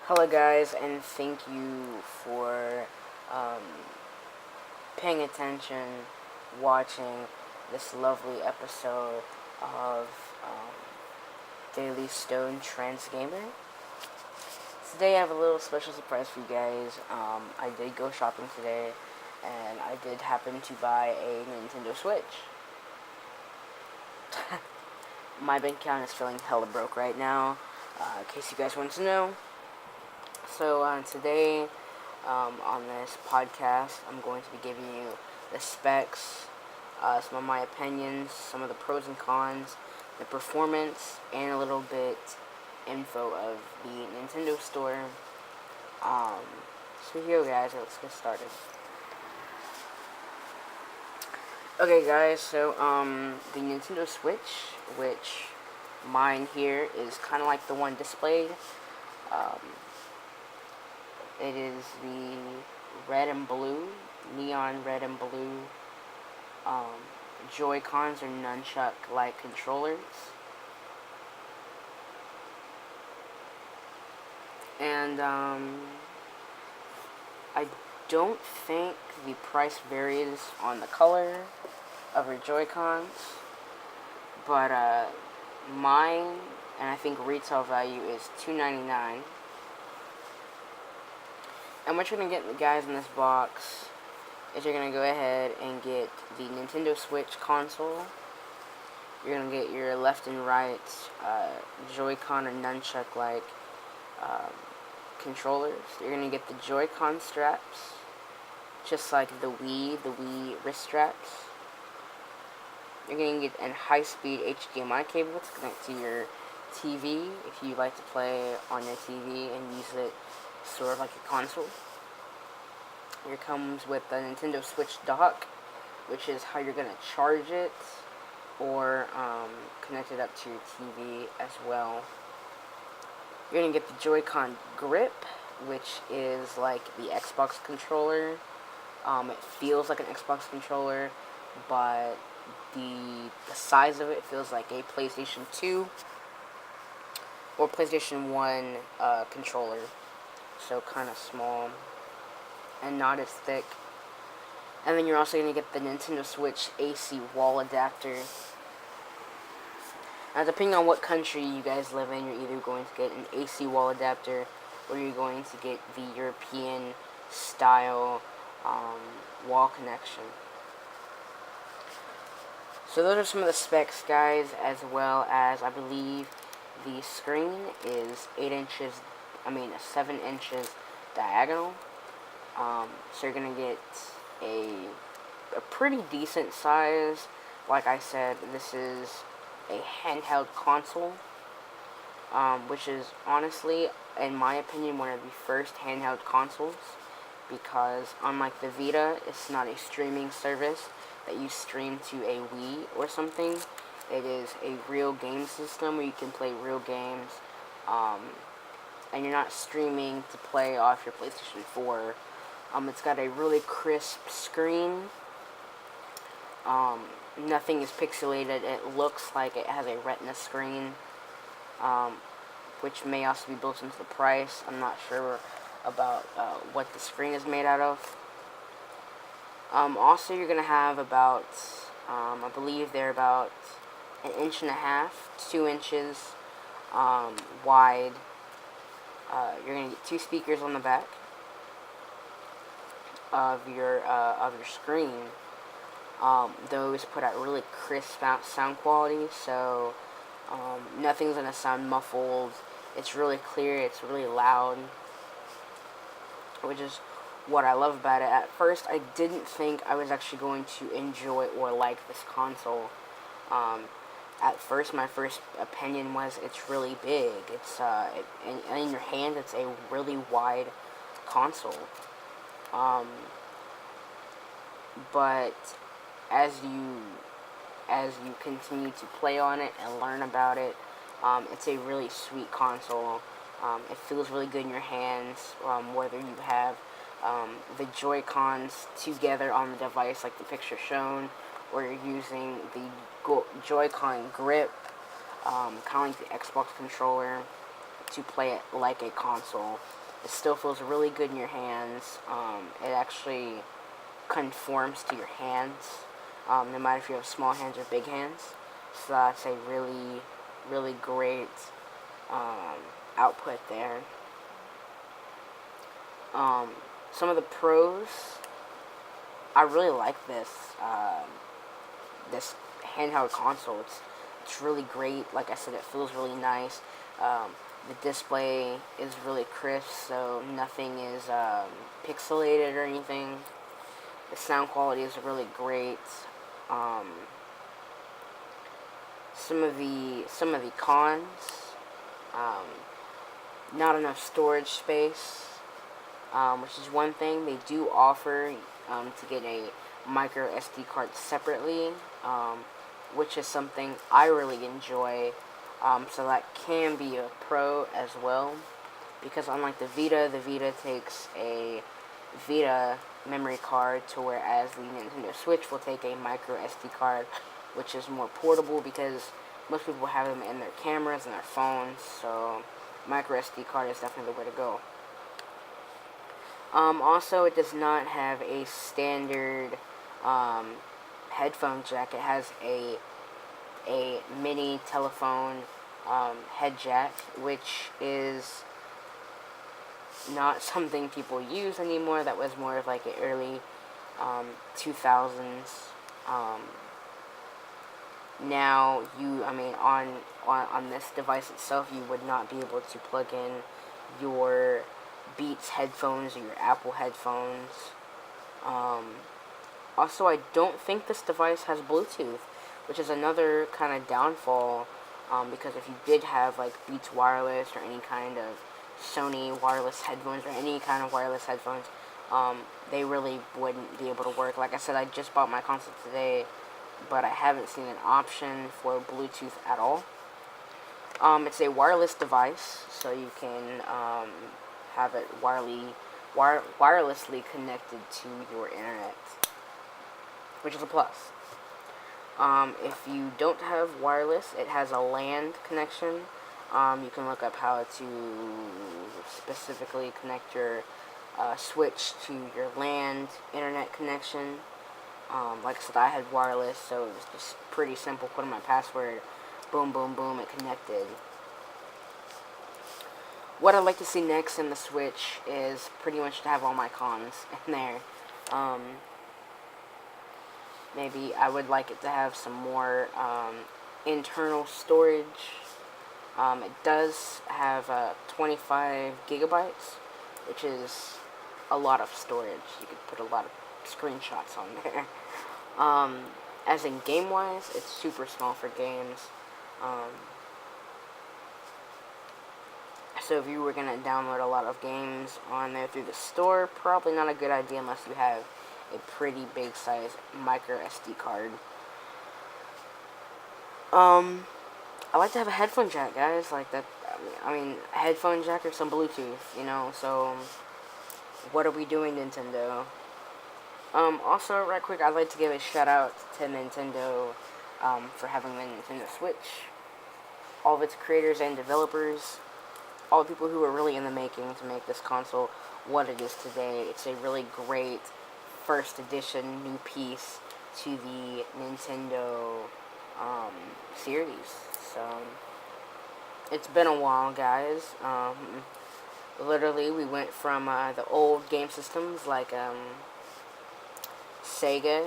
Hello guys, and thank you for um, paying attention, watching this lovely episode of Daily Stone Trans Gamer. Today I have a little special surprise for you guys. I did go shopping today, and I did happen to buy a Nintendo Switch. My bank account is feeling hella broke right now, in case you guys want to know. So today, on this podcast, I'm going to be giving you the specs, some of my opinions, some of the pros and cons, the performance, and a little bit info of the Nintendo store. So here we go, guys, let's get started. Okay guys, so the Nintendo Switch, which mine here is kind of like the one displayed. It is the red and blue, neon red and blue Joy-Cons or nunchuck-like controllers. And I don't think the price varies on the color of your Joy-Cons, but mine, and I think retail value is $2.99. And what you're going to get, guys, in this box is you're going to go ahead and get the Nintendo Switch console. You're going to get your left and right Joy-Con or nunchuck-like controllers. You're going to get the Joy-Con straps, just like the Wii wrist straps. You're going to get a high-speed HDMI cable to connect to your TV if you like to play on your TV and use it sort of like a console. Here comes with the Nintendo Switch dock, which is how you're going to charge it or connect it up to your TV as well. You're going to get the Joy-Con grip, which is like the Xbox controller. It feels like an Xbox controller, but the size of it feels like a PlayStation 2 or PlayStation 1 controller. So kind of small and not as thick. And then you're also going to get the Nintendo Switch AC wall adapter. Now, depending on what country you guys live in, you're either going to get an AC wall adapter or you're going to get the European style wall connection. So those are some of the specs, guys, as well as I believe the screen is 7 inches diagonal. So you're going to get a pretty decent size. Like I said, this is a handheld console, which is honestly, in my opinion, one of the first handheld consoles, because unlike the Vita, it's not a streaming service that you stream to a Wii or something. It is a real game system where you can play real games, and you're not streaming to play off your PlayStation 4. It's got a really crisp screen. Nothing is pixelated. It looks like it has a retina screen, which may also be built into the price. I'm not sure about what the screen is made out of. Also, you're going to have about, I believe they're about 1.5 inches, 2 inches wide. You're going to get 2 speakers on the back of your screen. Those put out really crisp sound quality, so nothing's going to sound muffled. It's really clear, it's really loud, which is what I love about it. At first, I didn't think I was actually going to enjoy or like this console. At first, my first opinion was it's really big. It's in your hand, it's a really wide console. But as you continue to play on it and learn about it, it's a really sweet console. It feels really good in your hands, whether you have the Joy-Cons together on the device like the picture shown, or you're using the Joy-Con grip, kind of like the Xbox controller, to play it like a console. It still feels really good in your hands. It actually conforms to your hands, no matter if you have small hands or big hands. So that's a really, really great output there. Some of the pros, I really like this handheld console. It's really great. Like I said, it feels really nice. The display is really crisp, so nothing is pixelated or anything. The sound quality is really great. Some of the cons, not enough storage space, which is one thing. They do offer to get a micro SD card separately, which is something I really enjoy. So that can be a pro as well, because unlike the Vita takes a Vita memory card, to whereas the Nintendo Switch will take a micro SD card, which is more portable because most people have them in their cameras and their phones. So micro SD card is definitely the way to go. Also, it does not have a standard headphone jack. It has a mini telephone head jack, which is not something people use anymore. That was more of like an early 2000s. Now on this device itself, you would not be able to plug in your Beats headphones or your Apple headphones. Also, I don't think this device has Bluetooth, which is another kind of downfall, because if you did have like Beats wireless or any kind of Sony wireless headphones or any kind of wireless headphones, they really wouldn't be able to work. Like I said, I just bought my console today, but I haven't seen an option for Bluetooth at all. It's a wireless device, so you can have it wirelessly connected to your internet, which is a plus. If you don't have wireless, it has a LAN connection. You can look up how to specifically connect your Switch to your LAN internet connection. Like I said, I had wireless, so it was just pretty simple. Put in my password, boom, boom, boom, it connected. What I'd like to see next in the Switch is pretty much to have all my cons in there. Maybe I would like it to have some more internal storage. It does have 25 gigabytes, which is a lot of storage. You could put a lot of screenshots on there. As in game-wise, it's super small for games. So if you were going to download a lot of games on there through the store, probably not a good idea unless you have a pretty big size micro SD card. I like to have a headphone jack, guys, like that. I mean, a headphone jack or some Bluetooth, you know. So what are we doing, Nintendo? Also, right quick, I'd like to give a shout out to Nintendo for having the Nintendo Switch, all of its creators and developers, all the people who are really in the making to make this console what it is today. It's a really great first edition new piece to the Nintendo series. So it's been a while, guys. Literally, we went from the old game systems like Sega,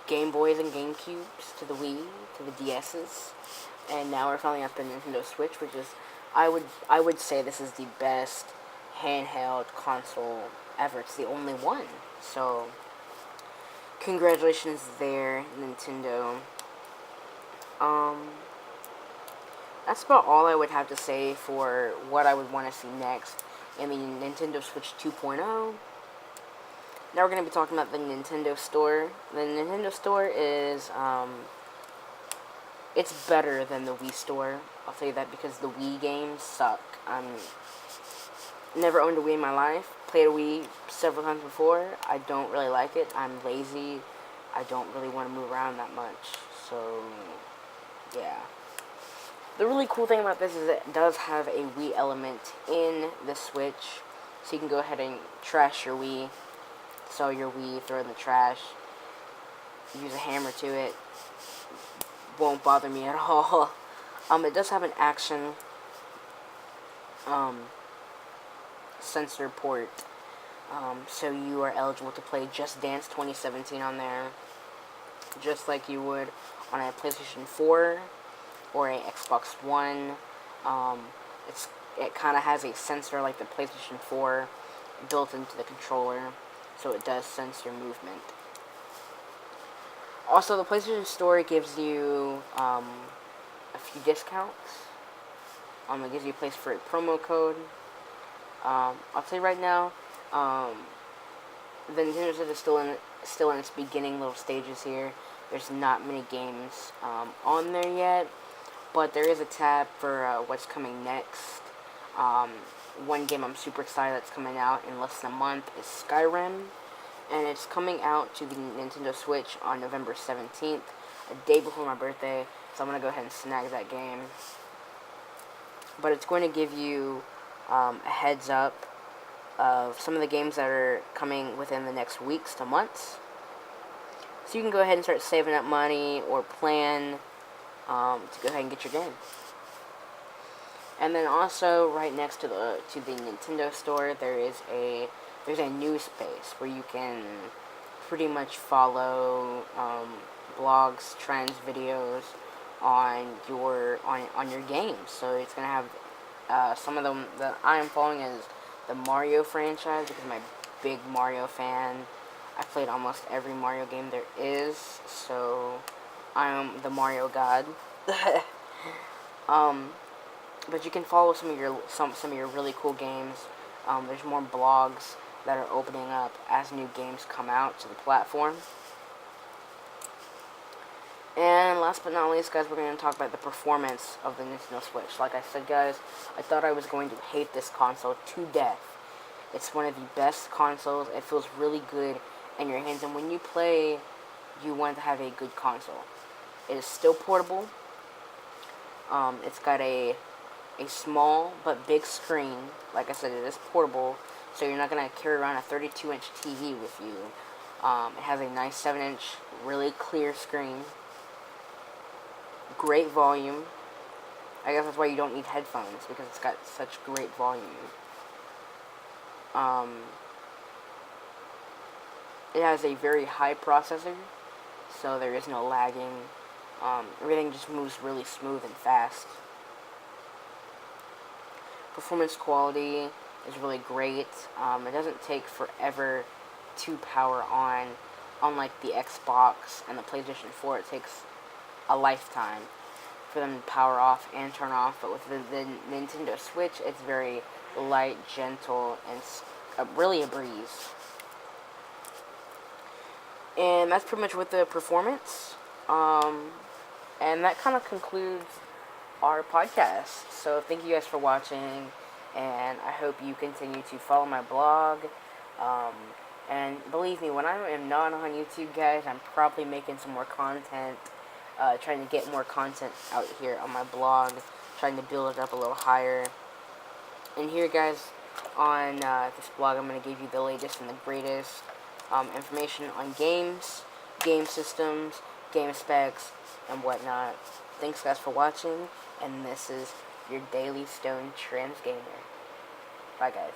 Game Boys and Game Cubes, to the Wii, to the DS's, and now we're finally at the Nintendo Switch, which is, I would say this is the best handheld console ever. It's the only one. So congratulations there, Nintendo. That's about all I would have to say for what I would want to see next in the Nintendo Switch 2.0. Now we're going to be talking about the Nintendo Store. The Nintendo Store is, it's better than the Wii Store. I'll tell you that, because the Wii games suck. Never owned a Wii in my life. Played a Wii several times before. I don't really like it. I'm lazy. I don't really want to move around that much. So, yeah. The really cool thing about this is it does have a Wii element in the Switch, so you can go ahead and trash your Wii, sell your Wii, throw it in the trash, use a hammer to it. Won't bother me at all. It does have an action sensor port, so you are eligible to play Just Dance 2017 on there, just like you would on a PlayStation 4 or a Xbox One. It kind of has a sensor like the PlayStation 4 built into the controller, so it does sense your movement. Also, the PlayStation Store gives you a few discounts. It gives you a place for a promo code. I'll tell you right now, the Nintendo Switch is still in its beginning little stages here. There's not many games on there yet, but there is a tab for what's coming next. One game I'm super excited that's coming out in less than a month is Skyrim, and it's coming out to the Nintendo Switch on November 17th, a day before my birthday, so I'm going to go ahead and snag that game. But it's going to give you a heads up of some of the games that are coming within the next weeks to months. So you can go ahead and start saving up money or plan to go ahead and get your game. And then also right next to the Nintendo Store, there's a news space where you can pretty much follow blogs, trends, videos on your games. So it's gonna have some of them that I am following is the Mario franchise, because I'm a big Mario fan. I've played almost every Mario game there is, so I am the Mario god. But you can follow some of your really cool games. There's more blogs that are opening up as new games come out to the platform. And last but not least, guys, we're going to talk about the performance of the Nintendo Switch. Like I said, guys, I thought I was going to hate this console to death. It's one of the best consoles. It feels really good in your hands, and when you play, you want to have a good console. It is still portable. It's got a small but big screen. Like I said, it is portable, so you're not going to carry around a 32-inch TV with you. It has a nice 7-inch, really clear screen. Great volume. I guess that's why you don't need headphones, because it's got such great volume. It has a very high processor, so there is no lagging. Everything just moves really smooth and fast. Performance quality is really great. It doesn't take forever to power on, unlike the Xbox and the PlayStation 4. It takes a lifetime for them to power off and turn off, but with the Nintendo Switch, it's very light, gentle, and really a breeze. And that's pretty much with the performance. And that kind of concludes our podcast. So thank you guys for watching, and I hope you continue to follow my blog. And believe me, when I am not on YouTube, guys, I'm probably making some more content, trying to get more content out here on my blog, trying to build it up a little higher. And here, guys, on this blog, I'm going to give you the latest and the greatest information on games, game systems, game specs, and whatnot. Thanks, guys, for watching, and this is your Daily Stone Trans Gamer. Bye, guys.